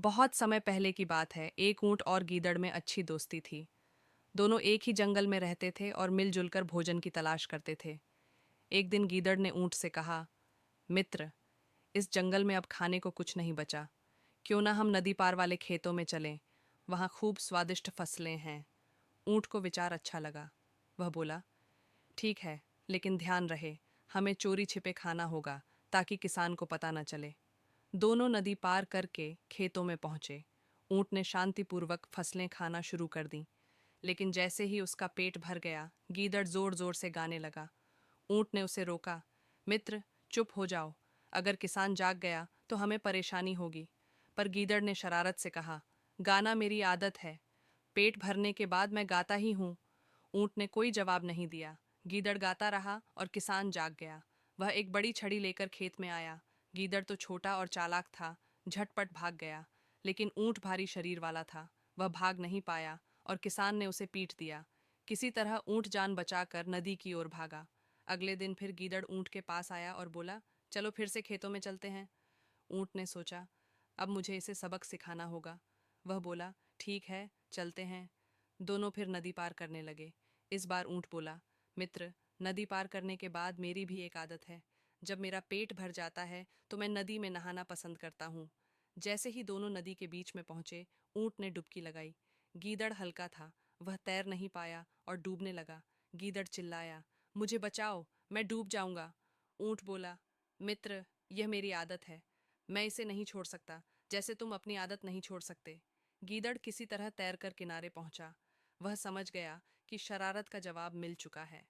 बहुत समय पहले की बात है। एक ऊंट और गीदड़ में अच्छी दोस्ती थी। दोनों एक ही जंगल में रहते थे और मिलजुल कर भोजन की तलाश करते थे। एक दिन गीदड़ ने ऊंट से कहा, मित्र, इस जंगल में अब खाने को कुछ नहीं बचा। क्यों ना हम नदी पार वाले खेतों में चलें। वहाँ खूब स्वादिष्ट फसलें हैं। ऊंट को विचार अच्छा लगा। वह बोला, ठीक है, लेकिन ध्यान रहे, हमें चोरी छिपे खाना होगा ताकि किसान को पता न चले। दोनों नदी पार करके खेतों में पहुंचे। ऊंट ने शांतिपूर्वक फसलें खाना शुरू कर दी, लेकिन जैसे ही उसका पेट भर गया, गीदड़ जोर जोर से गाने लगा। ऊंट ने उसे रोका। मित्र, चुप हो जाओ। अगर किसान जाग गया तो हमें परेशानी होगी। पर गीदड़ ने शरारत से कहा, गाना मेरी आदत है। पेट भरने के बाद मैं गाता ही हूँ। ऊंट ने कोई जवाब नहीं दिया। गीदड़ गाता रहा और किसान जाग गया। वह एक बड़ी छड़ी लेकर खेत में आया। गीदड़ तो छोटा और चालाक था, झटपट भाग गया। लेकिन ऊंट भारी शरीर वाला था, वह भाग नहीं पाया और किसान ने उसे पीट दिया। किसी तरह ऊंट जान बचाकर नदी की ओर भागा। अगले दिन फिर गीदड़ ऊंट के पास आया और बोला, चलो फिर से खेतों में चलते हैं। ऊंट ने सोचा, अब मुझे इसे सबक सिखाना होगा। वह बोला, ठीक है, चलते हैं। दोनों फिर नदी पार करने लगे। इस बार ऊंट बोला, मित्र, नदी पार करने के बाद मेरी भी एक आदत है। जब मेरा पेट भर जाता है तो मैं नदी में नहाना पसंद करता हूँ। जैसे ही दोनों नदी के बीच में पहुंचे, ऊंट ने डुबकी लगाई। गीदड़ हल्का था, वह तैर नहीं पाया और डूबने लगा। गीदड़ चिल्लाया, मुझे बचाओ, मैं डूब जाऊंगा। ऊंट बोला, मित्र, यह मेरी आदत है, मैं इसे नहीं छोड़ सकता, जैसे तुम अपनी आदत नहीं छोड़ सकते। गीदड़ किसी तरह तैरकर किनारे पहुंचा। वह समझ गया कि शरारत का जवाब मिल चुका है।